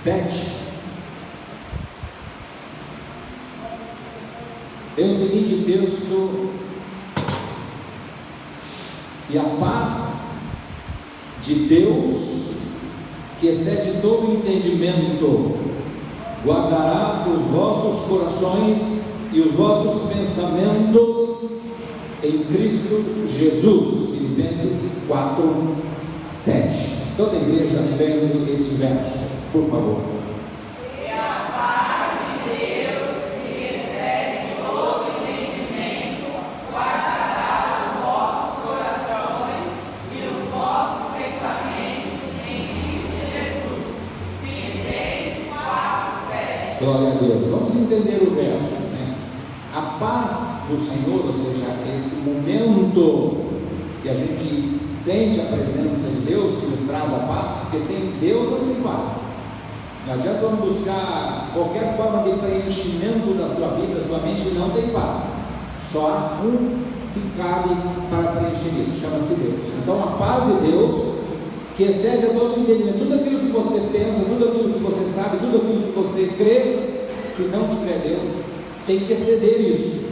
7. Tem o seguinte texto: e a paz de Deus, que excede todo entendimento, guardará os vossos corações e os vossos pensamentos em Cristo Jesus. Filipenses 4, 7. Toda a igreja lendo esse verso, por favor. E a paz de Deus, que excede todo entendimento, guardará os vossos corações e os vossos pensamentos em Cristo Jesus. Filipenses 4, 7. Glória a Deus. Vamos entender o verso, né? A paz do Senhor, ou seja, esse momento que a gente sente a presença de Deus, que nos traz a paz, porque sem Deus não tem paz. Não adianta vamos buscar qualquer forma de preenchimento da sua vida, sua mente não tem paz. Só há um que cabe para preencher isso, chama-se Deus. Então a paz de Deus, que excede a todo entendimento, tudo aquilo que você pensa, tudo aquilo que você sabe, tudo aquilo que você crê, se não tiver Deus, tem que exceder isso,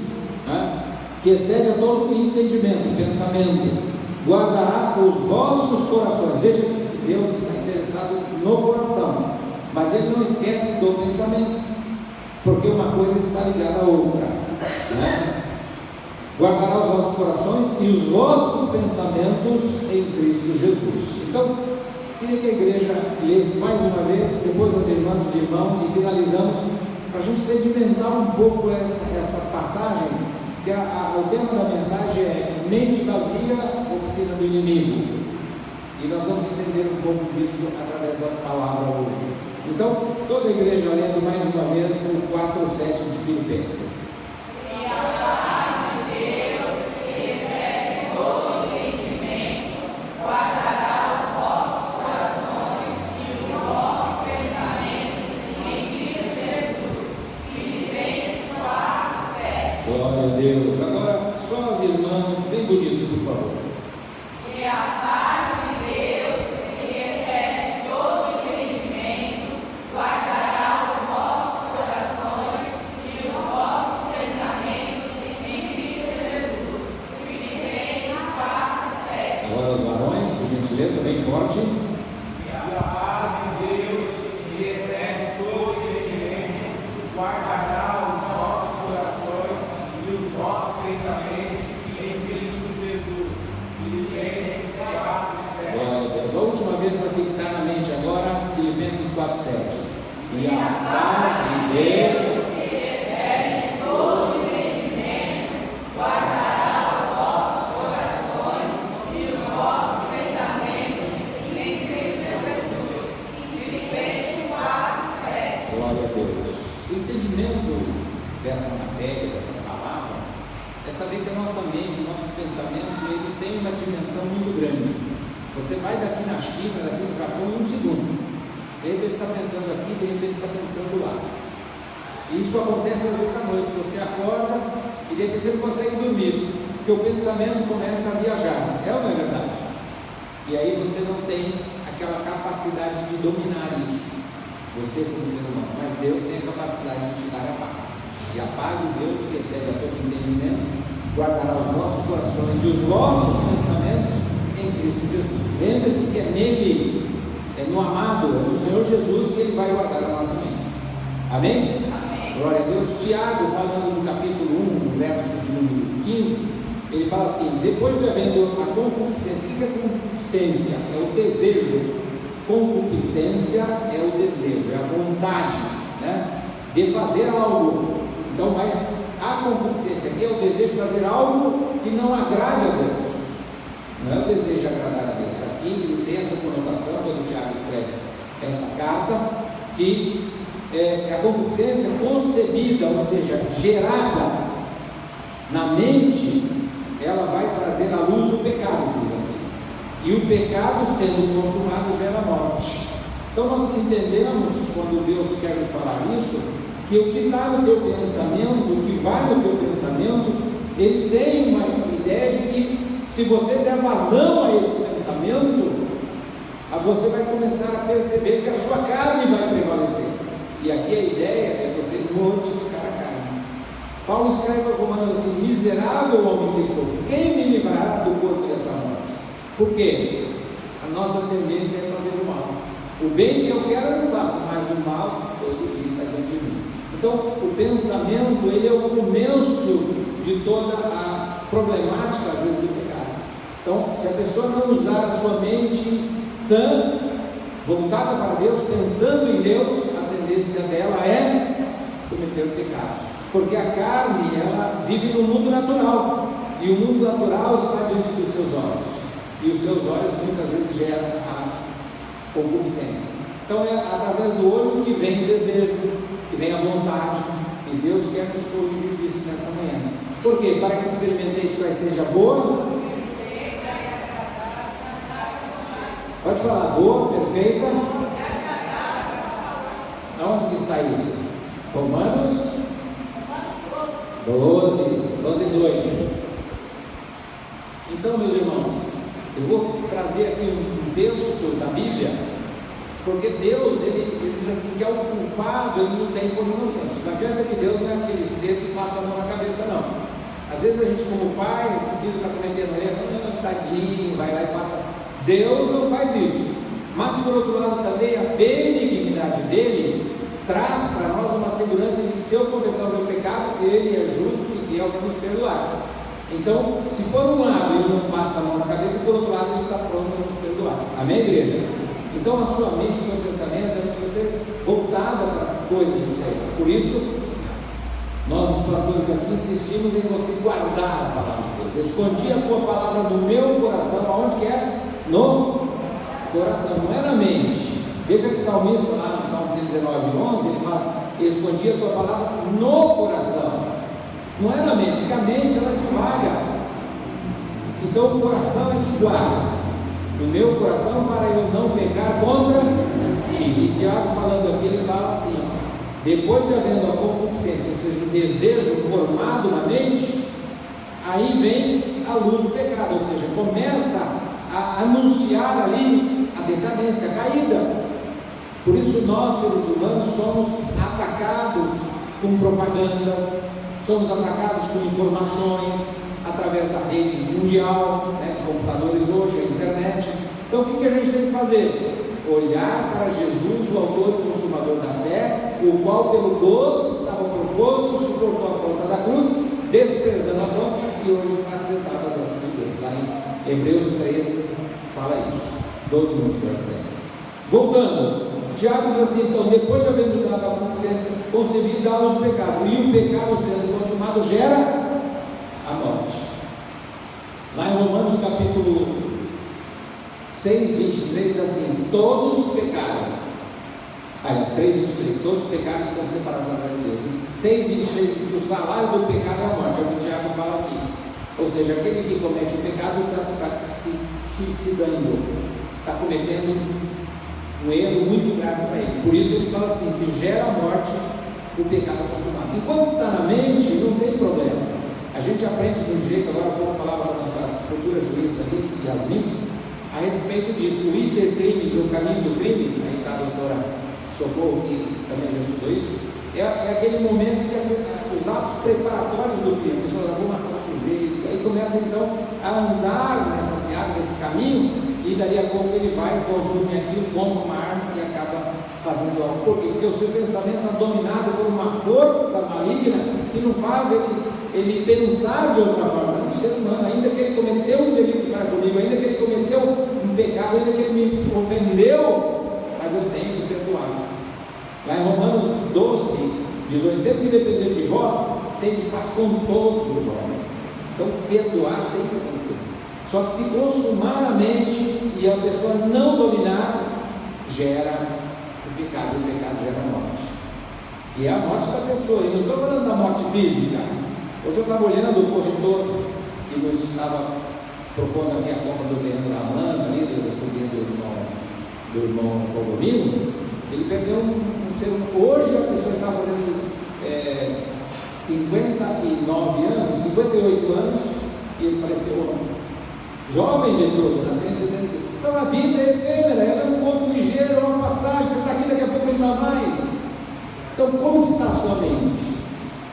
né? Que excede a todo entendimento, pensamento, guardará os vossos corações. Veja que Deus está interessado no coração, mas Ele não esquece do pensamento, porque uma coisa está ligada à outra, né? Guardará os vossos corações e os vossos pensamentos em Cristo Jesus. Então, queria que a igreja lesse mais uma vez, depois as irmãs e irmãos, e finalizamos, para a gente sedimentar um pouco essa passagem, que o tema da mensagem é mente vazia, oficina do inimigo, e nós vamos entender um pouco disso através da palavra hoje. Então, toda a igreja lendo mais uma vez o 4:7 de Filipenses. E a paz de Deus, que excede todo entendimento, guardará os vossos corações e os vossos pensamentos em Cristo Jesus. Filipenses 4, 7. Glória a Deus. Agora, só as irmãs, bem bonito, por favor. E a paz de Deus, que excede todo entendimento, guardará os vossos corações e os vossos pensamentos em Cristo Jesus. Filipenses 4, 7. Agora, os varões, por gentileza, bem forte. E a paz de Deus, que excede todo entendimento, guardará os vossos corações e os vossos pensamentos em Cristo Jesus. Filipenses 4, 7. Glória a Deus. A última vez para fixar na mente agora, Filipenses 4:7. E a paz de Deus, Que excede todo entendimento, guardará os vossos corações e os vossos pensamentos em Cristo Jesus. Filipenses 4, 7. glória a Deus. O entendimento dessa matéria, dessa palavra, é saber que a nossa mente, o nosso pensamento, ele tem uma dimensão muito grande. Você vai daqui na China, daqui no Japão, em um segundo. De repente está pensando aqui, de repente está pensando lá. E isso acontece às vezes à noite. Você acorda e de repente você não consegue dormir, porque o pensamento começa a viajar. É ou não é verdade? E aí você não tem aquela capacidade de dominar isso, você como ser humano. Mas Deus tem a capacidade de te dar a paz. E a paz de Deus, que excede a todo entendimento, guardará os vossos corações e os vossos pensamentos em Cristo Jesus. Lembre-se que é nele, é no amado, é no Senhor Jesus que Ele vai guardar a nossa mente. Amém? Amém. Glória a Deus. Tiago, falando no capítulo 1, no verso de número 15, ele fala assim: depois de havendo a concupiscência. O que é concupiscência? É o desejo. Concupiscência é o desejo, é a vontade, né, de fazer algo. Então, mas a concupiscência aqui é o desejo de fazer algo que não agrade a Deus. Não é o desejo de agradar a Deus. Aqui tem essa conotação quando o Tiago escreve essa carta, que é a concupiscência concebida, ou seja, gerada na mente, ela vai trazer à luz o pecado, diz aqui. E o pecado, sendo consumado, gera morte. Então nós entendemos, quando Deus quer nos falar isso, que o que está no teu pensamento, o que vai no teu pensamento, ele tem uma ideia de que, se você der vazão a esse pensamento, você vai começar a perceber que a sua carne vai prevalecer. E aqui a ideia é você mortificar a carne. Paulo escreve aos Romanos assim: miserável homem que sou, quem me livrará do corpo dessa morte? Por quê? A nossa tendência é fazer o mal. O bem que eu quero eu não faço, mas o mal todo dia está diante de mim. Então, o pensamento, ele é o começo de toda a problemática, às vezes, do pecado. Então, se a pessoa não usar a sua mente sã, voltada para Deus, pensando em Deus, a tendência dela é cometer pecados. Porque a carne, ela vive no mundo natural, e o mundo natural está diante dos seus olhos, e os seus olhos muitas vezes geram a concupiscência. Então é através do olho que vem o desejo, que vem a vontade, e Deus quer nos corrigir disso nessa manhã. Por quê? Para que experimenteis qual seja boa, pode falar, boa, perfeita. Aonde que está isso? Romanos 12:2. Então, meus irmãos, eu vou trazer aqui um texto da Bíblia, porque Deus, ele diz assim, que é o culpado, ele não tem por inocente. Não adianta que Deus não é aquele ser que passa a mão na cabeça, não. Às vezes a gente, como pai, o filho está cometendo erro, tadinho, vai lá e passa. Deus não faz isso. Mas, por outro lado, também a benignidade dele traz para nós uma segurança de que, se eu confessar o meu pecado, ele é justo e fiel para nos perdoar. Então, se por um lado ele não passa a mão na cabeça, por outro lado ele está pronto para nos perdoar. Amém, igreja? Então a sua mente, o seu pensamento não precisa ser voltada para as coisas do Senhor. Por isso, nós os pastores aqui insistimos em você guardar a palavra de Deus. Eu escondi a tua palavra no meu coração. Aonde que é? No coração, não é na mente. Veja que o salmista lá no Salmo 119:11, ele fala: escondi a tua palavra no coração. Não é na mente, porque a mente ela divaga. Então o coração é que guarda. No meu coração, para eu não pecar contra ti. E Tiago, falando aqui, ele fala assim: depois de havendo a concupiscência, ou seja, o desejo formado na mente, aí vem a luz do pecado, ou seja, começa a anunciar ali a decadência, a caída. Por isso nós, seres humanos, somos atacados com propagandas, somos atacados com informações através da rede mundial, computadores hoje, a internet. Então o que a gente tem que fazer? Olhar para Jesus, o autor e consumador da fé, o qual pelo gozo que estava proposto, suportou a afronta da cruz, desprezando a afronta, e hoje está sentado à destra de Deus. Lá em Hebreus 13 fala isso, 12 minutos. Voltando, Tiago diz assim: então, depois de haver dado a consciência concebida, dá luz do pecado, e o pecado sendo consumado gera a morte. Lá em Romanos capítulo 6, 23 diz assim: todos pecaram. Aí, 3, 23, todos os pecados estão separados da glória de Deus. 6, 23 diz que o salário do pecado é a morte, é o que Tiago fala aqui. Ou seja, aquele que comete o pecado está se suicidando, está cometendo um erro muito grave para ele. Por isso ele fala assim, que gera a morte o pecado consumado. Enquanto está na mente, não tem problema. A gente aprende de um jeito, agora eu vou falar para a nossa futura juíza aqui, Yasmin, a respeito disso. O iter crimes, o caminho do crime, aí está a doutora Socorro, que também já estudou isso, é aquele momento que os atos preparatórios do crime, a pessoa vou matar o sujeito, aí começa então a andar nessa seara, nesse caminho, e dali a pouco ele vai, consome aquilo, compra uma arma e acaba fazendo algo. Por quê? Porque o seu pensamento está dominado por uma força maligna que não faz ele pensar de outra forma. É um ser humano, ainda que ele cometeu um delito para comigo, ainda que ele cometeu um pecado, ainda que ele me ofendeu, mas eu tenho que perdoar. Lá em Romanos 12, 18, sempre que depender de vós, tem de paz com todos os homens. Então perdoar tem que acontecer. Só que se consumar a mente e a pessoa não dominar, gera o pecado gera a morte. E é a morte da pessoa, e não estou falando da morte física. Hoje eu estava olhando o corretor que nos estava propondo aqui a compra do terreno da Amanda, ali, do sobrinho do irmão Cogomilo. Ele perdeu um ser humano. Hoje a pessoa está fazendo 59 anos, 58 anos, e ele faleceu jovem de todo, nasceu em 75. Então a vida é efêmera, ela é um ponto ligeiro, é uma passagem, você está aqui, daqui a pouco não está mais. como está a sua mente?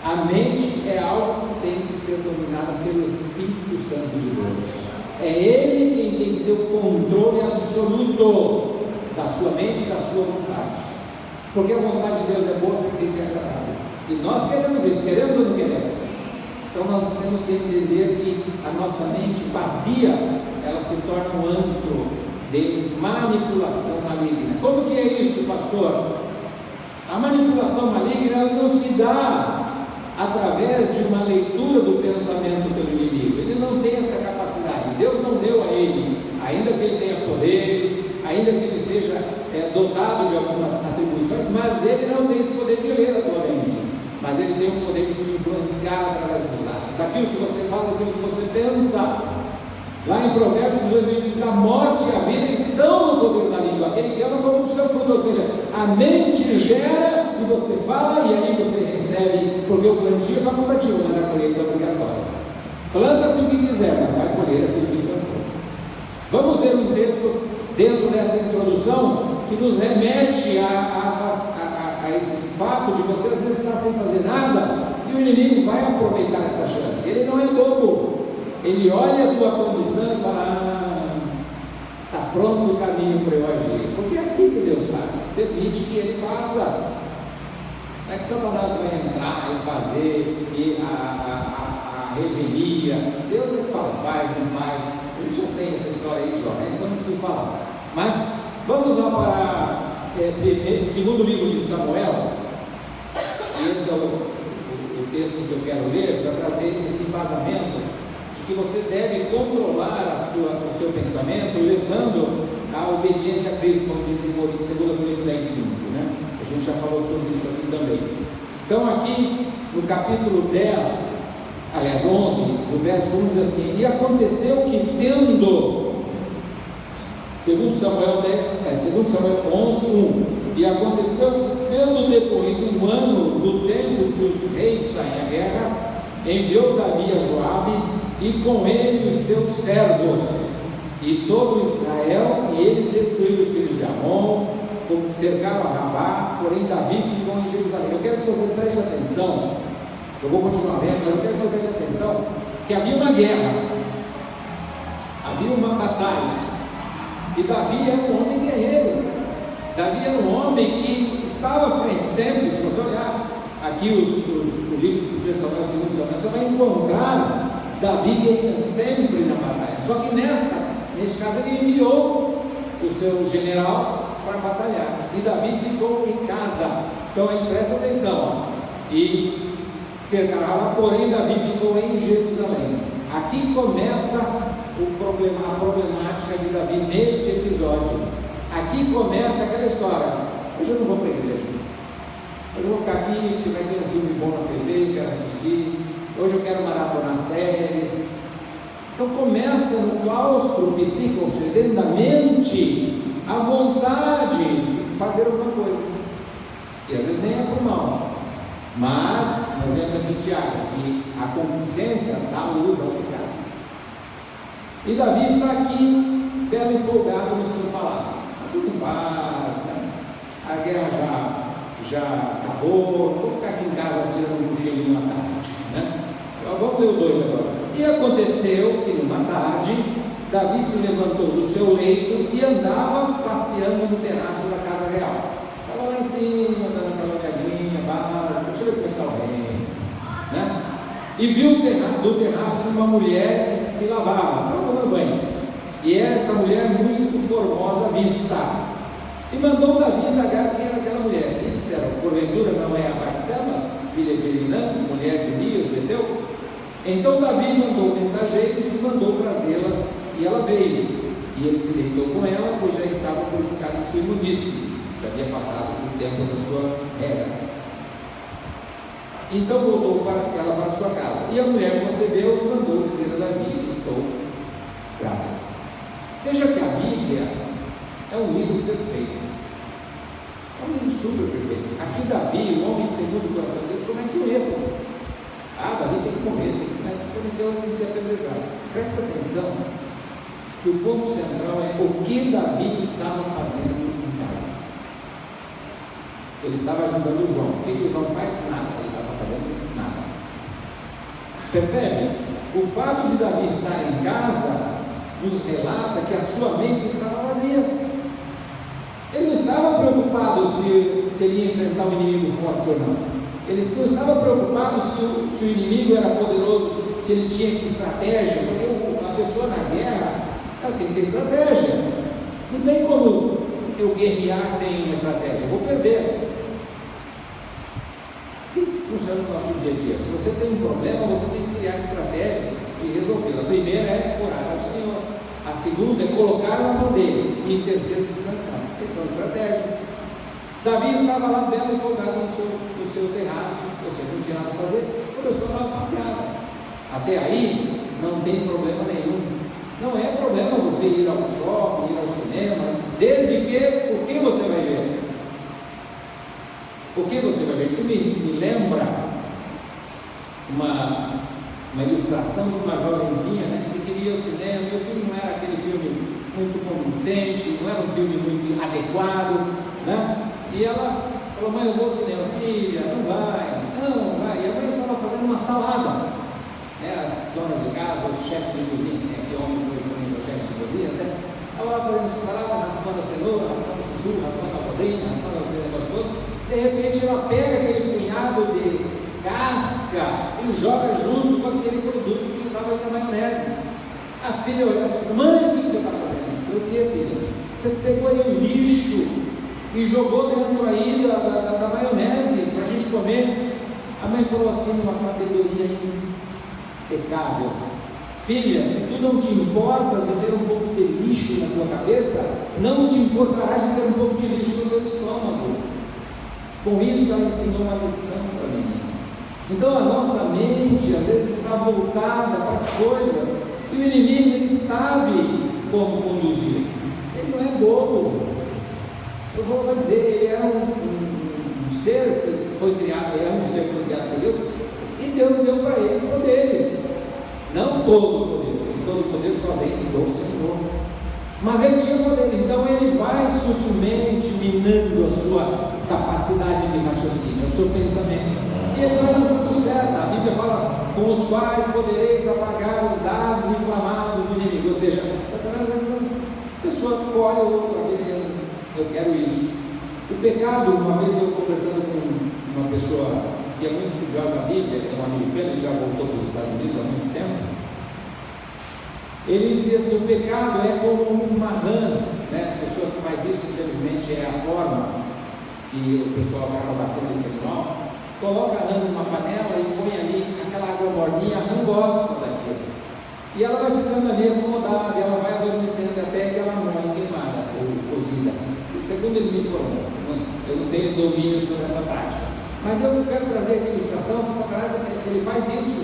A mente é algo que tem que ser dominada pelo Espírito Santo de Deus. É Ele quem tem que ter o controle absoluto da sua mente e da sua vontade. Porque a vontade de Deus é boa, perfeita e agradável. E nós queremos isso, queremos ou não queremos? Então nós temos que entender que a nossa mente vazia, ela se torna um antro de manipulação maligna. Como que é isso, pastor? A manipulação maligna ela não se dá através de uma leitura do pensamento pelo inimigo. Ele não tem essa capacidade. Deus não deu a ele, ainda que ele tenha poderes, ainda que ele seja dotado de algumas atribuições, mas ele não tem esse poder de ler a tua mente. Mas ele tem o poder de te influenciar através dos atos, daquilo que você fala, daquilo que você pensa. Lá em Provérbios 18 diz: a morte e a vida estão no poder da língua, aquele que ama como o seu fruto. Ou seja, a mente gera e você fala, e aí você recebe, porque o plantio é facultativo, mas a colheita é obrigatória. Planta-se o que quiser, mas vai colher aquilo que plantou. Vamos ver um texto dentro dessa introdução que nos remete a esse fato de você às vezes estar sem fazer nada, e o inimigo vai aproveitar essa chance. Ele não é bobo. Ele olha a tua condição e fala: está pronto o caminho para eu agir. Porque é assim que Deus faz, permite que ele faça. Não é que Satanás vai entrar e fazer a revelia. Deus é que fala: faz, não faz. A gente já tem essa história aí de Jó, então não preciso falar. Mas vamos lá para o segundo livro de Samuel. Esse é o texto que eu quero ler para trazer esse embasamento que você deve controlar o seu pensamento, levando a obediência a Cristo, como diz em 2 Coríntios 10:5, né? A gente já falou sobre isso aqui também. Então aqui no capítulo 10, aliás 11, no verso 1 diz assim: e aconteceu que tendo, segundo Samuel 11, 1, e aconteceu que tendo decorrido um ano do tempo que os reis saem à guerra, enviou Davi a Joabe e com ele os seus servos e todo Israel, e eles destruíram os filhos de Amon, cercaram a Rabá, porém Davi ficou em Jerusalém. Eu quero que você preste atenção, eu vou continuar lendo, mas eu quero que você preste atenção que havia uma guerra, havia uma batalha, e Davi era um homem guerreiro. Davi era um homem que estava à frente sempre. Se você olhar aqui o livro do Samuel, segundo Samuel, você vai encontrar Davi guerreando sempre na batalha. Só que neste caso ele enviou o seu general para batalhar, e Davi ficou em casa. Então aí presta atenção, e cercaram, porém Davi ficou em Jerusalém. Aqui começa a problemática de Davi neste episódio. Aqui começa aquela história: hoje eu não vou para a igreja, eu vou ficar aqui porque vai ter um filme bom na TV, eu quero assistir, hoje eu quero maratonar séries. Então começa no claustro psíquico, dentro da mente, a vontade de fazer alguma coisa, e às vezes nem é por mal, mas nós vemos aqui em Tiago que a consciência dá luz ao pecado. E Davi está aqui belo e folgado no seu palácio, tudo em paz, né? A guerra já acabou, vou ficar aqui em casa tirando um cochilinho à tarde, né? Então, vamos ler o 2 agora. E aconteceu que numa tarde Davi se levantou do seu leito e andava passeando no terraço da casa real. Estava lá em cima, dando aquela olhadinha básica, deixa eu ver como está o reino, né? E viu do terraço uma mulher que se lavava, estava tomando banho, e era essa mulher muito formosa à vista, e mandou Davi indagar quem era aquela mulher. E disseram: porventura não é a Batseba, filha de Elinã, mulher de Elias, o Eteu? Então Davi mandou mensageiros e mandou trazê-la, e ela veio, e ele se deitou com ela, pois já estava purificada de sua imundice, já havia passado o tempo da sua regra. Então voltou ela para sua casa, e a mulher concebeu e mandou dizer a Davi: estou grávida. Veja que a Bíblia é um livro perfeito, é um livro super perfeito. Aqui Davi, o homem segundo o coração de Deus, comete um erro. Davi tem que morrer, tem que ser apedrejado. Presta atenção que o ponto central é o que Davi estava fazendo em casa. Ele estava ajudando o João. O que o João faz? Nada. Ele estava fazendo nada. Percebe? O fato de Davi estar em casa nos relata que a sua mente estava vazia. Ele não estava preocupado se ele ia enfrentar um inimigo forte ou não. Ele não estava preocupado se o inimigo era poderoso, se ele tinha que estratégia, porque a pessoa na guerra, ela tem que ter estratégia. Não tem como eu guerrear sem uma estratégia, eu vou perder. Assim funciona no nosso dia a dia. Se você tem um problema, você tem que criar estratégias de resolvê-lo. A primeira é orar ao Senhor. A segunda é colocar na mão dele. E em terceiro, descansar. Questão de estratégias. Davi estava lá belo e folgado no seu terraço. Você não tinha nada a fazer, começou a dar uma passeada. Até aí, não tem problema nenhum. Não é problema você ir ao shopping, ir ao cinema, desde que, o que você vai ver? O que você vai ver? Isso me lembra uma ilustração de uma jovenzinha, né, que queria ir ao cinema, e o filme não era aquele filme muito convincente, não era um filme muito adequado, né? E ela falou: mãe, eu vou ao cinema. Filha, não vai. E a mãe estava fazendo uma salada, né? As donas de casa, os chefes de cozinha, que homens hoje também são chefes de cozinha, né? Ela estava fazendo salada, raspando a cenoura, raspando o chuchu, raspando a abobrinha, raspando aquele negócio todo. De repente ela pega aquele punhado de casca e joga junto com aquele produto que estava na maionese. A filha olhou assim: mãe, o que você está fazendo? Eu: o que, filha? Você pegou aí um lixo e jogou dentro aí da maionese para a gente comer. A mãe falou assim, numa sabedoria impecável: filha, se tu não te importas de ter um pouco de lixo na tua cabeça, não te importarás de ter um pouco de lixo no teu estômago. Com isso ela ensinou uma lição para a menina. Então a nossa mente às vezes está voltada para as coisas, e o inimigo, ele sabe como conduzir. Ele não é bobo. Eu vou dizer, ele é um ser que foi criado, por Deus, e Deus deu para ele poderes. Não todo o poder só vem do Senhor. Mas ele tinha poder, então ele vai sutilmente minando a sua capacidade de raciocínio, o seu pensamento. E ele vai lançando certo. A Bíblia fala: com os quais podereis apagar os dados inflamados do inimigo. Ou seja, Satanás vai dando. A pessoa colhe o outro, eu quero isso. O pecado, uma vez eu conversando com uma pessoa que é muito estudiosa da Bíblia, é um americano, ele já voltou para os Estados Unidos há muito tempo. Ele dizia assim: o pecado é como uma rã, né? A pessoa que faz isso, infelizmente, é a forma que o pessoal acaba batendo esse animal. Coloca a rã numa panela e põe ali aquela água morninha, a rã gosta daquilo. E ela vai ficando ali acomodada, e ela vai adormecendo até que ela morre queimada ou cozida. E segundo ele me informou, eu não tenho domínio sobre essa prática. Mas eu quero trazer aqui a ilustração que Satanás, ele faz isso.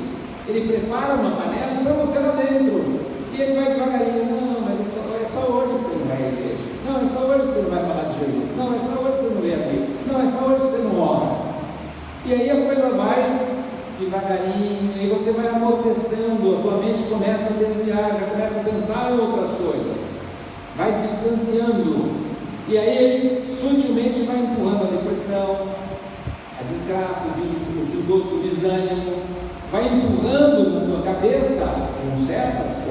Ele prepara uma panela e põe você lá dentro. E ele vai devagarinho: não, mas é só hoje que você não vai à igreja. Não, é só hoje que você não vai falar de Jesus. Não, é só hoje que você não vê a Bíblia. Não, é só hoje que você não ora. E aí a coisa vai devagarinho, e você vai amortecendo, a tua mente começa a desviar, já começa a pensar em outras coisas, vai distanciando, e aí ele sutilmente vai empurrando a depressão, a desgraça, o desgosto, o desânimo, vai empurrando na sua cabeça com setas,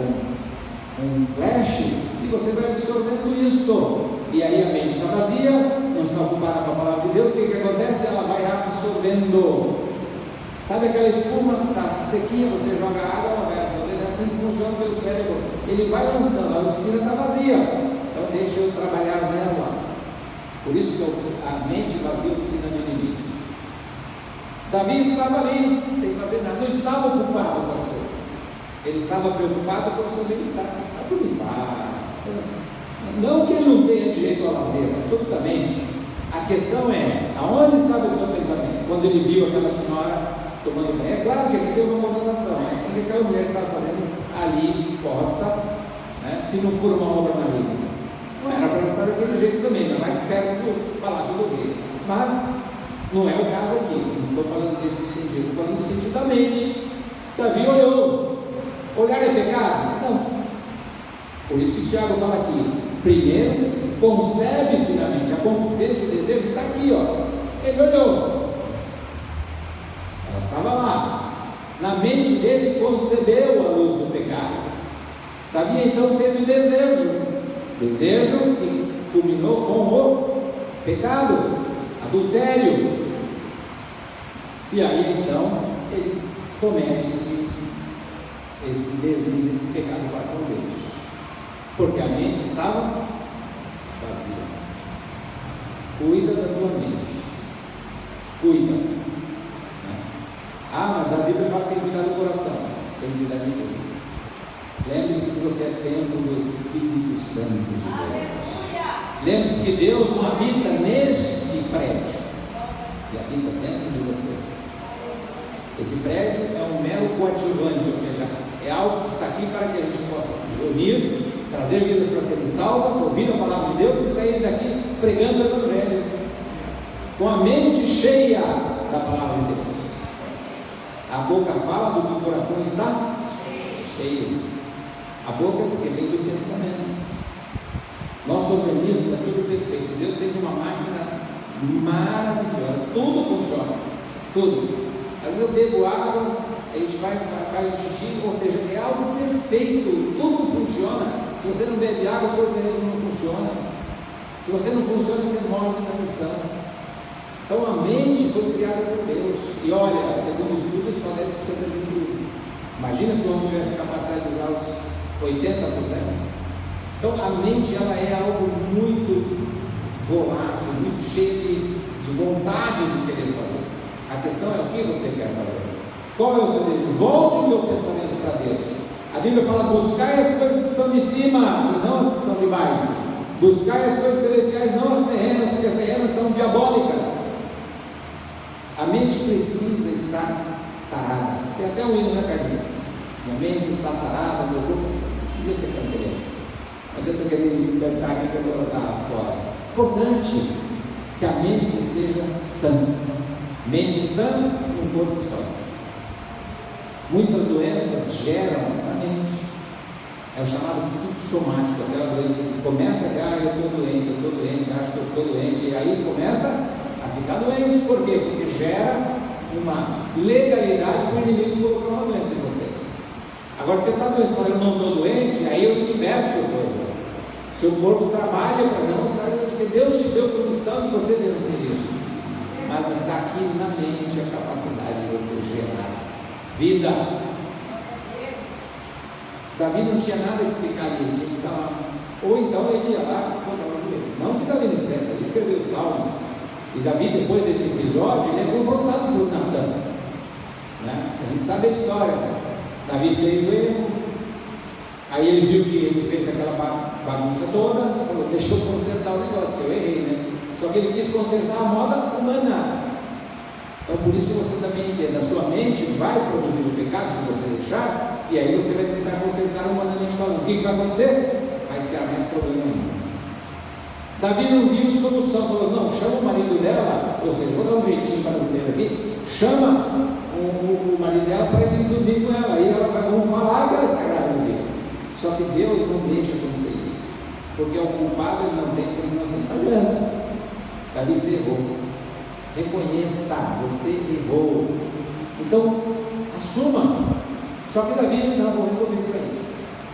com flashes, e você vai absorvendo isto. E aí a mente está vazia, não está ocupada com a palavra de Deus. O que acontece? Ela vai absorvendo. Sabe aquela espuma que está sequinha, você joga água, ela vai absorvendo. É assim que funciona pelo cérebro. Ele vai lançando, a oficina está vazia, então deixa eu trabalhar nela. Por isso que a mente vazia é a oficina do inimigo. Davi estava ali, sem fazer nada, não estava ocupado com as coisas. Ele estava preocupado com o seu bem-estar. Está tudo em paz. Não que ele não tenha direito ao lazer, absolutamente. A questão é: aonde estava o seu pensamento? Quando ele viu aquela senhora tomando banho, é claro que aqui deu uma conotação, né? O que aquela mulher estava fazendo ali exposta, né? Se não for uma obra maligna, não era para estar daquele jeito também, ainda mais perto do palácio do rei. Mas não é o caso aqui, não estou falando desse sentido, estou falando do sentido da mente. Davi olhou. Olhar é pecado? Não. Por isso que Tiago fala aqui: primeiro, concebe-se na mente. A concupiscência, o desejo está aqui, ó. na mente dele concebeu a luz do pecado. Davi então teve desejo que culminou com o pecado, adultério. E aí então ele comete esse deslize, esse pecado para com Deus, porque a mente estava vazia. Cuida da tua mente, cuida. Mas a Bíblia fala que tem que cuidar do coração, tem que cuidar de tudo. Lembre-se que você é templo do Espírito Santo de Deus. Lembre-se que Deus não habita neste prédio, Ele habita dentro de você. Esse prédio é um mero coadjuvante, ou seja, é algo que está aqui para que a gente possa se reunir, trazer vidas para serem salvas, ouvir a palavra de Deus e sair daqui pregando o Evangelho, com a mente cheia da palavra de Deus. A boca fala do que o coração está cheio. A boca é porque vem do pensamento. Nosso organismo é tudo perfeito. Deus fez uma máquina maravilhosa. Tudo funciona. Tudo. Às vezes eu bebo água, a gente faz xixi, ou seja, é algo perfeito. Tudo funciona. Se você não bebe água, o seu organismo não funciona. Se você não funciona, você morre de condição. Então a mente foi criada por Deus. E olha, segundo o estudo, ele fala 10% da gente usa. Imagina se o homem tivesse a capacidade de usar os 80%. Então a mente ela é algo muito volátil, muito cheio de vontade de querer fazer. A questão é o que você quer fazer. Qual é o seu desejo? Volte o meu pensamento para Deus. A Bíblia fala: buscai as coisas que estão de cima e não as que estão de baixo. Buscai as coisas celestiais, não as terrenas, porque as terrenas são diabólicas. A mente precisa estar sarada. Tem até um hino na Carlinhos: minha mente está sarada, meu corpo podia ser canteiro. Não adianta eu querer cantar aqui que eu vou estar fora. Importante que a mente esteja sã. Mente sã, um corpo só. Muitas doenças geram na mente. É o chamado psicossomático, aquela doença que começa a eu estou doente, acho que eu estou doente, e aí começa a ficar doente. Por quê? Porque gera uma legalidade para o inimigo colocar uma doença em você. Agora você está doente, fala: eu não estou doente, aí eu libero seu corpo. Seu corpo trabalha para não sair, porque Deus te deu permissão de você vencer isso. Mas está aqui na mente a capacidade de você gerar vida. Davi não tinha nada de ficar ali, tinha que estar lá. Ou então ele ia lá, não que Davi não fez, ele escreveu os Salmos. E Davi, depois desse episódio, ele é confrontado por Natan. A gente sabe a história. Davi fez o erro. Aí ele viu que ele fez aquela bagunça toda, falou: deixa eu consertar o negócio, que eu errei, Só que ele quis consertar a moda humana. Então por isso você também entenda, a sua mente vai produzir o pecado se você deixar, e aí você vai tentar consertar humanamente falando. O que vai acontecer? Vai ficar mais problema ainda. Davi não viu solução, falou: não, chama o marido dela, ou seja, vou dar um jeitinho brasileiro aqui, chama o marido dela para ele dormir com ela, aí vão falar que ela está grávida dele. Só que Deus não deixa acontecer isso, porque o culpado ele não tem por inocente. Está vendo? Davi se errou. Reconheça, você errou. Então, assuma. Só que Davi, não, vou resolver isso aí.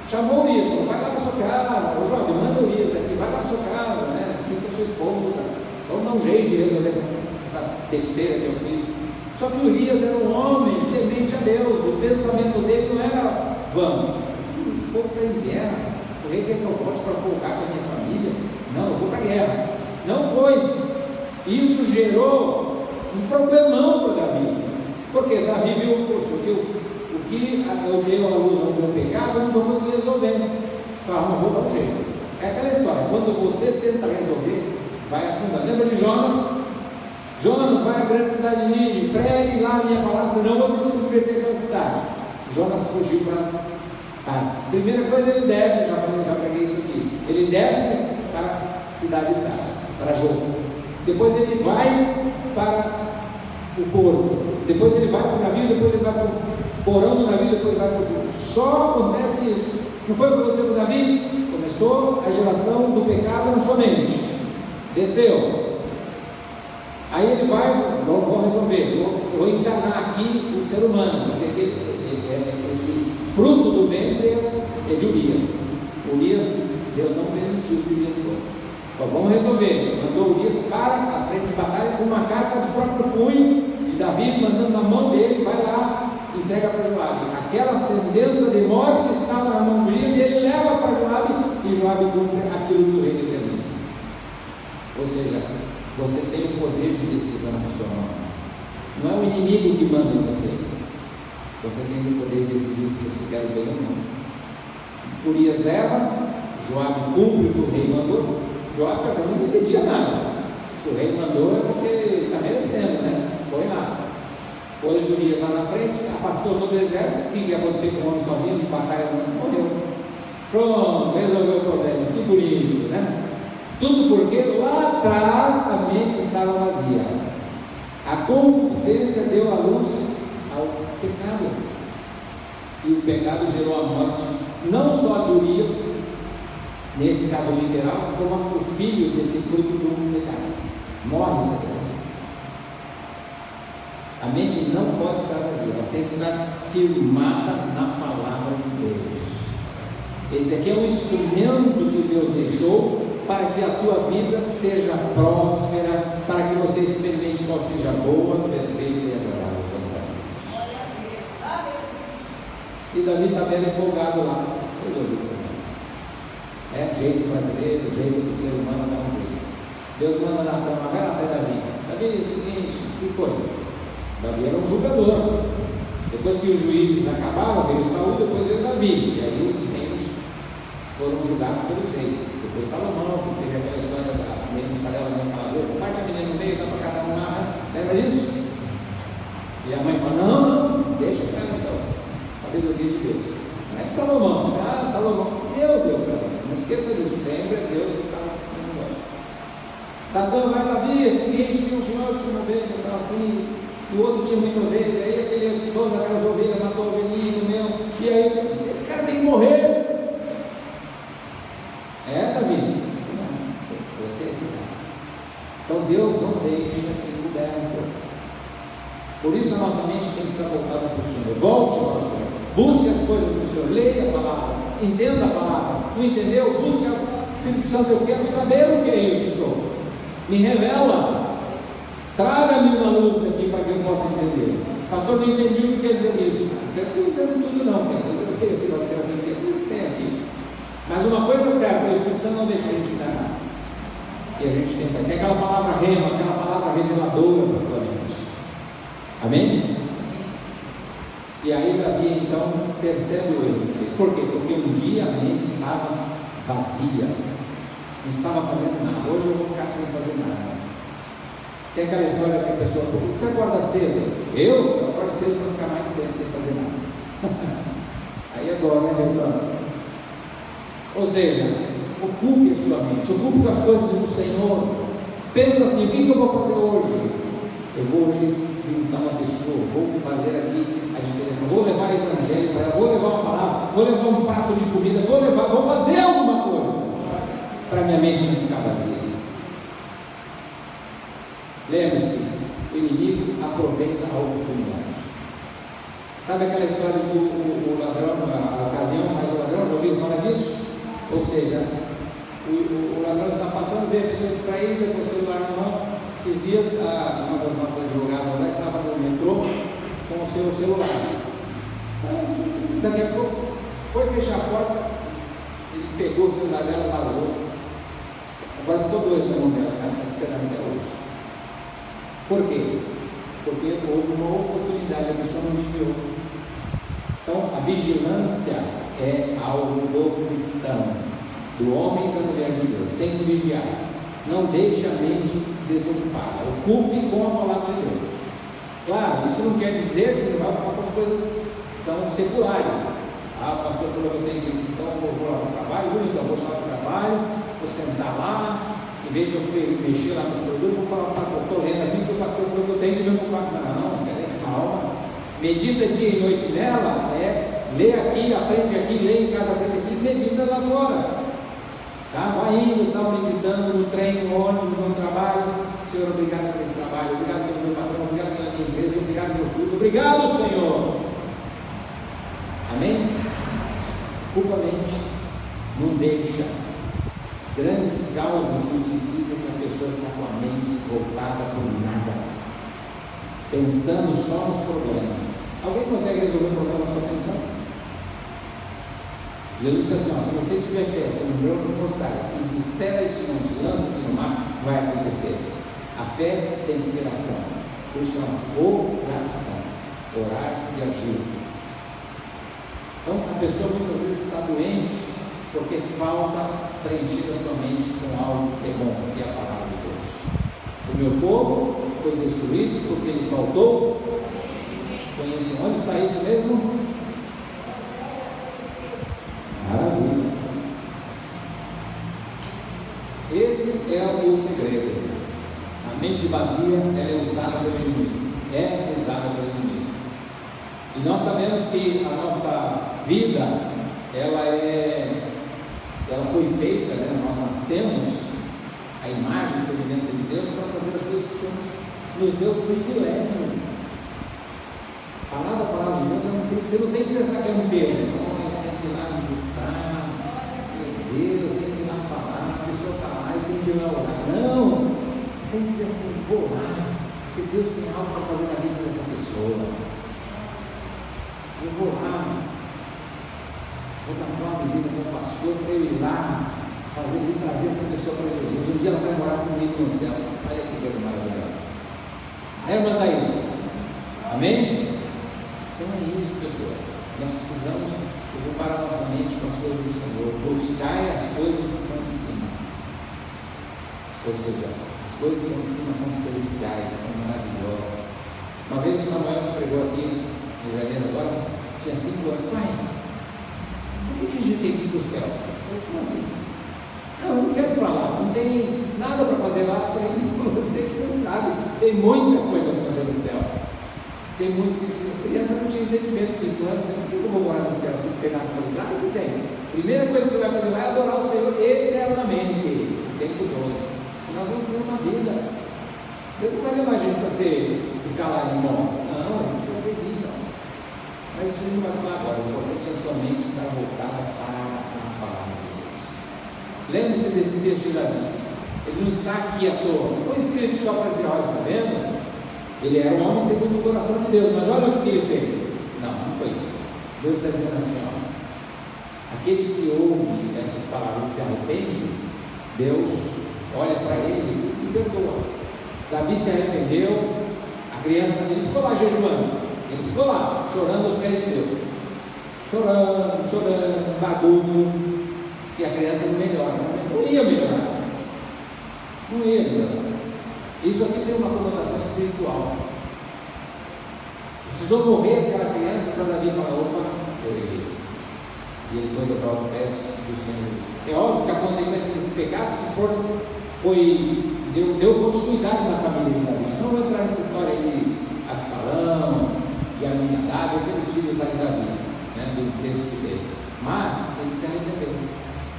Chamou o Urias, falou: vai lá para sua casa, ô jovem, manda o Urias aqui, vai lá para sua casa, aqui com a sua esposa. Vamos dar um jeito de resolver essa besteira que eu fiz. Só que Urias era um homem temente a Deus, o pensamento dele não era: vamos, o povo está em guerra, o rei quer que eu volte para folgar com a minha família. Não, eu vou para a guerra. Não foi. Isso gerou um problemão para Davi, porque Davi viu: poxa, o que eu dei à luz ao meu pecado, eu não estou conseguindo resolver. Fala: não, vou dar um jeito. É aquela história: quando você tenta resolver, vai afundar. Lembra de Jonas? Jonas vai à grande cidade de Nínive, pregue lá a minha palavra, senão eu vou me submeter àquela cidade. Jonas fugiu para Tarsis. Primeira coisa, ele desce, já preguei isso aqui, ele desce para a cidade de Tarsis, para Jope. Depois ele vai para o porto, depois ele vai para o navio, depois ele vai para o porão do navio, depois ele vai para o fundo. Só acontece isso. Não foi o que aconteceu com Davi? Começou a geração do pecado na sua mente, desceu. Aí ele vai vou resolver, vou enganar aqui o ser humano. Esse fruto do ventre é de Urias. Deus não permitiu que Urias fosse. Então, vamos resolver. Mandou Urias para a frente de batalha com uma carta de próprio punho de Davi, mandando na mão dele, vai lá, entrega para Joabe. Aquela sentença de morte estava na mão de Urias e ele leva para Joabe e Joabe cumpre aquilo que o rei determina. Ou seja, você tem o poder de decisão na sua mão. Não é o inimigo que manda em você. Você tem o poder de decidir se você quer o bem ou não. Urias leva, Joabe cumpre o que o rei mandou. Joabe também não entendia nada. Se o rei mandou é porque está merecendo, né? Foi lá. Pôs Urias lá na frente, afastou todo o exército. O que ia acontecer com o homem sozinho? De batalha não morreu. Pronto, resolveu o problema. Que bonito, né? Tudo porque lá atrás a mente estava vazia. A concupiscência deu a luz ao pecado. E o pecado gerou a morte, não só de Urias, nesse caso literal, como o filho desse fruto do pecado. Morre essa criança. A mente não pode estar vazia, ela tem que estar firmada na palavra de Deus. Esse aqui é um instrumento que Deus deixou para que a tua vida seja próspera, para que você experimente qual seja a boa, perfeita e agradável vontade de Deus. E Davi está bem folgado lá. É jeito brasileiro, jeito do ser humano, dá um jeito. Deus manda Natan, vai lá até Davi. Davi, é o seguinte, o que foi? Davi era um julgador. Depois que os juízes acabaram, veio Saul, depois veio Davi. E aí os reinos foram julgados pelos reis. Depois Salomão, que teve aquela história da mussarela na palavra, parte a menina no meio, dá para cada um lá, né? Lembra disso? E a mãe falou, não, deixa para ela então. Sabedoria de Deus. Não é de Salomão, você fala, Salomão, Deus deu para ela. Não esqueça disso, sempre é Deus que está no mundo. Natan vai Davi, é o seguinte, tinha um senhor que tinha uma ovelha, estava assim, e o outro tinha muita ovelha, aí aquele dono daquelas ovelhas matou a ovelhinha no meu, e aí, esse cara tem que morrer. É, Davi? Não, você é esse cara. Então Deus não deixa encoberto. Por isso a nossa mente tem que estar voltada para o Senhor. Volte para o Senhor. Busque as coisas do Senhor. Leia a palavra. Entenda a palavra. Não entendeu? Busque o Espírito Santo. Eu quero saber o que é isso. Me revela. Traga-me uma luz aqui para que eu possa entender. Pastor, não entendi o que quer dizer isso. Você não entende tudo não. Quer dizer o que você vai entender? Isso tem aqui. Mas uma coisa é certa, o Espírito Santo não deixa a gente enganar. E a gente tem aquela palavra rema, aquela palavra reveladora para a tua mente. Amém? E aí Davi então percebe o erro. Por quê? Porque um dia a mente estava vazia, não estava fazendo nada. Hoje eu vou ficar sem fazer nada. Tem aquela história que a pessoa, por que você acorda cedo? Eu acordo cedo para ficar mais tempo sem fazer nada. Aí é bom, né, meu? Ou seja, ocupe a sua mente, ocupe com as coisas do Senhor. Pensa assim, o que eu vou fazer hoje? Eu vou hoje visitar uma pessoa, vou fazer aqui a diferença, vou levar o evangelho para ela, vou levar uma palavra, vou levar um prato de comida, vou fazer alguma coisa para minha mente não ficar vazia. Lembre-se, o inimigo aproveita a oportunidade. Sabe aquela história do ladrão, a ocasião faz o ladrão? Já ouviu falar disso? Ou seja, o ladrão está passando, vê a pessoa distraída com o celular na mão. Esses dias, uma das nossas advogadas lá estava no metrô com o seu celular. Sabe? Daqui a pouco foi fechar a porta, ele pegou o celular dela e vazou. Agora ficou dois na mão dela, está esperando até hoje. Por quê? Porque houve uma oportunidade, a pessoa não vigiou. Então, a vigilância é algo do cristão, do homem e da mulher de Deus. Tem que vigiar. Não deixe a mente desocupada. Ocupe com a palavra de Deus. Claro, isso não quer dizer que não vai ocupar com as coisas que são seculares. O pastor falou que eu tenho que, então vou lá para o trabalho, então vou lá para o trabalho, vou sentar lá, em vez de eu mexer lá nos produtos, vou falar, estou lendo aqui que o pastor falou que eu tenho que me ocupar. Não, peraí, calma. Medita dia e noite nela, lê aqui, aprende aqui, lê em casa, aprende aqui, medita lá fora. Tá? Vai indo, tá meditando no trem, no ônibus, no trabalho. Senhor, obrigado por esse trabalho, obrigado pelo meu patrão, obrigado pela minha empresa, obrigado pelo tudo, obrigado, Senhor. Amém? Culpa a mente, não deixa. Grandes causas do suicídio que a pessoa está com a mente voltada por nada, pensando só nos problemas. Alguém consegue resolver o problema só pensando? Jesus disse assim: se você tiver fé, como o grão de mostarda, e disser a este monte, lança-te no mar, vai acontecer. A fé tem que ter ação. Por isso chama-se oração. Orar e agir. Então, a pessoa muitas vezes está doente porque falta preencher a sua mente com algo que é bom, que é a palavra de Deus. O meu povo foi destruído porque lhe faltou conhecimento. Onde está isso mesmo? Maravilha. Esse é o segredo. A mente vazia, ela é usada pelo inimigo. É usada pelo inimigo. E nós sabemos que a nossa vida, ela foi feita, né? Nós nascemos a imagem e semelhança de Deus para fazer as coisas que Deus nos deu privilégio. Falar da palavra de Deus é um privilégio. Você não tem que pensar que é um peso. Não, você tem que ir lá visitar. Meu Deus, tem que ir lá falar. A pessoa está lá e tem que ir lá orar. Não! Você tem que dizer assim: vou lá, porque Deus tem algo para fazer na vida dessa pessoa. Eu vou lá, vou dar uma visita com o pastor para eu ir lá, trazer essa pessoa para Jesus. Um dia ela vai morar comigo no céu. Olha que coisa maravilhosa. Irmã Thaís, amém? Então é isso, pessoas. Nós precisamos ocupar a nossa mente com as coisas do Senhor, buscar as coisas que são de cima. Ou seja, as coisas que são de cima são celestiais, são maravilhosas. Uma vez o Samuel me pregou aqui em janeiro agora, tinha 5 anos. Pai, por que a gente tem que ir para o céu? Eu falei: como assim? Não, eu não quero ir para lá, não tem nada para fazer lá. Eu falei: você que não sabe, tem muita coisa para fazer no céu. Tem muito. Criança não tinha entendimento de 5 anos, por que eu vou morar no céu? Tem que pegar para lugar? Claro que tem. Primeira coisa que você vai fazer lá é adorar o Senhor eternamente, o tempo todo. E nós vamos ter uma vida. Deus não vai levar a gente para ficar lá em morte. Não, a gente vai ter vida. Mas isso não vai falar agora. O importante é a sua mente estar voltada para a palavra de Deus. Lembre-se desse texto de Davi. Ele não está aqui à toa. Não foi escrito só para dizer: olha, está vendo? Ele era um homem segundo o coração de Deus. Mas olha o que ele fez. Não, não foi isso. Deus está dizendo assim: ó, aquele que ouve essas palavras e se arrepende, Deus olha para ele e perdoa. Davi se arrependeu. A criança dele ficou lá jejuando. Ele ficou lá, chorando aos pés de Deus. Chorando, barulho. E a criança não melhora. Não ia melhorar. Não ia melhorar. Isso aqui tem uma conotação espiritual. Precisou morrer aquela criança para Davi falar: opa, eu errei. E ele foi dobrar os pés do Senhor. É óbvio que a consequência desse pecado deu continuidade na família de Davi. Não vou entrar nessa história aí de Absalão, de Aminadab, aqueles filhos de Davi, né, do incesto que teve. Mas ele se arrependeu.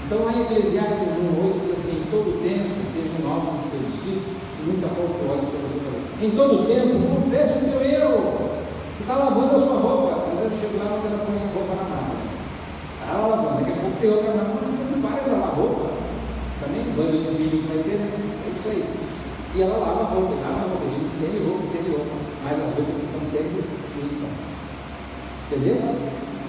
Então lá em Eclesiastes 1:8 diz assim: em todo tempo sejam alvos os teus filhos e nunca falte o óleo sobre a sua cabeça. Em todo tempo confesse o teu erro. Você está lavando a sua roupa. Às vezes eu chego lá e ela põe a roupa na máquina. Está lavando, daqui a pouco tem outra na máquina. Não para de lavar a roupa. Também bando de filho que vai ter, né? É isso aí. E ela lava a roupa, a gente estende roupa, mas as roupas estão sempre limpas. Entendeu?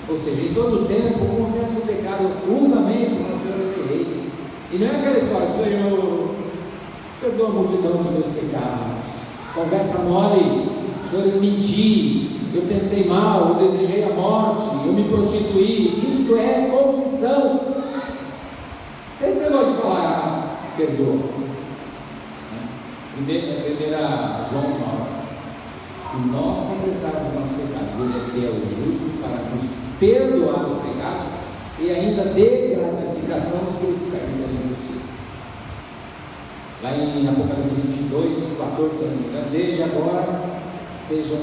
Ou seja, em todo tempo, confessa o pecado, usa a mente para ser o rei. E não é aquela história: Senhor, perdoa a multidão dos meus pecados. Conversa mole: Senhor, eu menti, eu pensei mal, eu desejei a morte, eu me prostituí. Isto é confissão. Esse negócio de falar: perdoa. Primeira João 9: se nós confessarmos os nossos pecados, Ele é fiel e justo para nos perdoar os pecados e ainda de gratificação nos purificar da injustiça. Lá em Apocalipse 22, 14, se não me engano: desde agora sejam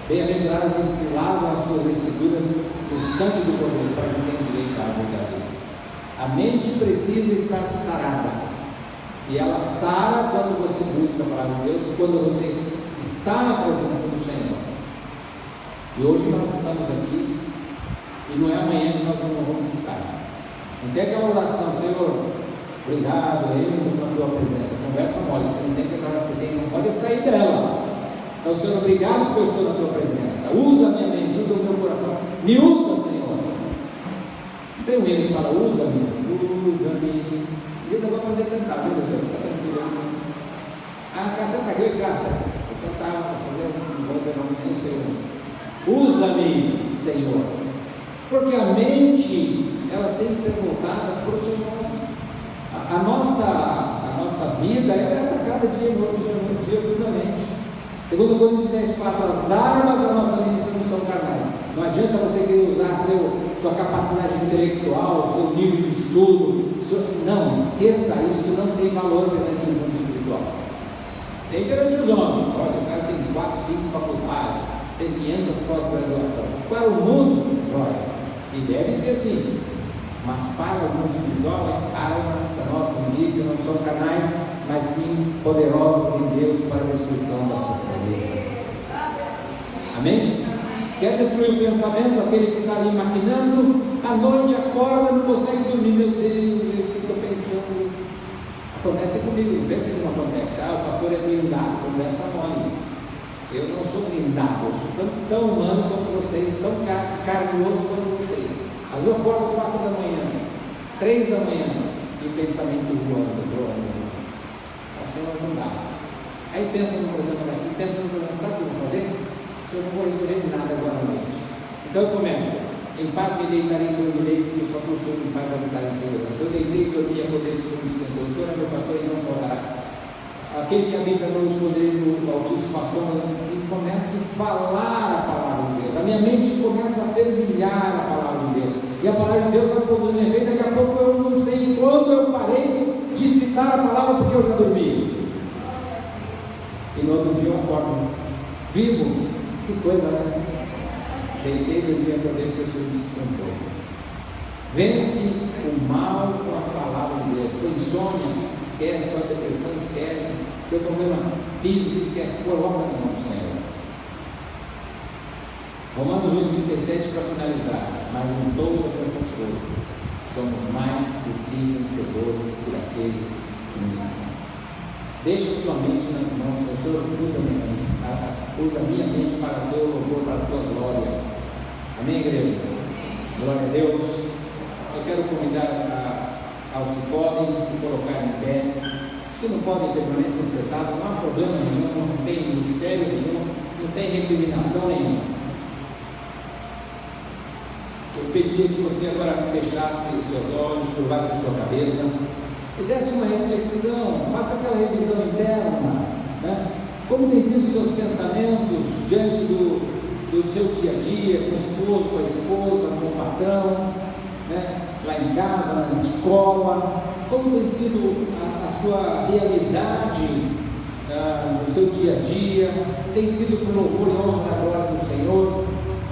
bem-aventurados aqueles que lavam as suas vestiduras no sangue do Cordeiro, para que tenham direito à árvore da vida. A mente precisa estar sarada. E ela sara quando você busca a palavra de Deus, quando você está na presença do Senhor. E hoje nós estamos aqui, e não é amanhã que nós não vamos estar. Não tem aquela oração, Senhor, obrigado, eu na tua presença. Conversa mole, você não tem que declarar que você tem, não pode sair dela. Então, Senhor, obrigado porque eu estou na tua presença. Usa a minha mente, usa o meu coração, me usa, Senhor. Não tem um hino que fala, usa-me, usa-me. E eu não vou poder cantar, viu, meu Deus? Fica tranquilo. Ah, Cássia está aqui, Cássia. Vou cantar, vou fazer um bom sermão, não sei o nome. Usa-me, Senhor. Porque a mente, ela tem que ser voltada para o Senhor. A nossa vida, ela é atacada dia duramente. Segundo Coríntios 10:4, as armas da nossa ministração não são carnais. Não adianta você querer usar sua capacidade intelectual, seu nível de estudo. Não, esqueça, isso não tem valor perante o mundo espiritual. Tem perante os homens. Olha, o cara tem 4, 5 faculdades, tem 500 pós-graduação. Para o mundo, joia. E deve ter sim. Mas para o mundo espiritual, armas da nossa milícia não são carnais, mas sim poderosas em Deus para a destruição das fortalezas. Amém? Quer destruir o pensamento, aquele que está ali maquinando, à noite acorda, não consegue dormir, meu Deus, o que estou pensando? Acontece comigo, não pensa que não acontece. Ah, o pastor é blindado, conversa mole. Eu não sou blindado, eu sou tão humano como vocês, tão carne e osso como vocês. Às vezes eu acordo 4 da manhã, 3 da manhã, e o pensamento voando. O Senhor não dá. Aí pensa no problema daqui, pensa no problema, sabe o que eu vou fazer? Eu não vou resolver nada agora à noite. Então eu começo. Em paz me deitarei e dormirei, porque só o Senhor me faz habitar em segurança. Eu deitei e dormi, acordei do Senhor me sustentou. O Senhor é meu pastor e não faltará. Aquele que habita no esconderijo do Altíssimo a sombra, e começa a falar a palavra de Deus. A minha mente começa a fervilhar a palavra de Deus. E a palavra de Deus vai produzindo efeito. Daqui a pouco eu não sei quando eu parei de citar a palavra porque eu já dormi. E no outro dia eu acordo vivo. Que coisa, né? Deitei, dormi, acordei porque o Senhor me sustentou. Vence o mal com a palavra de Deus. Sua insônia, esquece. Sua depressão, esquece. Seu problema físico, esquece. Coloca no nome do Senhor. Romanos 8:37 para finalizar. Mas em todas essas coisas somos mais do que vencedores por aquele que nos ama. Deixa sua mente nas mãos do Senhor. Usa a minha mente para o teu louvor, para a tua glória. Amém, igreja? Glória a Deus. Eu quero convidar aos que podem se colocar em pé. Os que não podem permanecer sentados, não há problema nenhum, não tem mistério nenhum, não tem recriminação nenhuma. Eu pediria que você agora fechasse os seus olhos, curvasse a sua cabeça e desse uma reflexão, faça aquela revisão interna, né? Como tem sido os seus pensamentos diante do seu dia a dia, com o esposo, com a esposa, com o patrão, né? Lá em casa, na escola, como tem sido a sua realidade no seu dia a dia, tem sido com louvor e honra da glória do Senhor.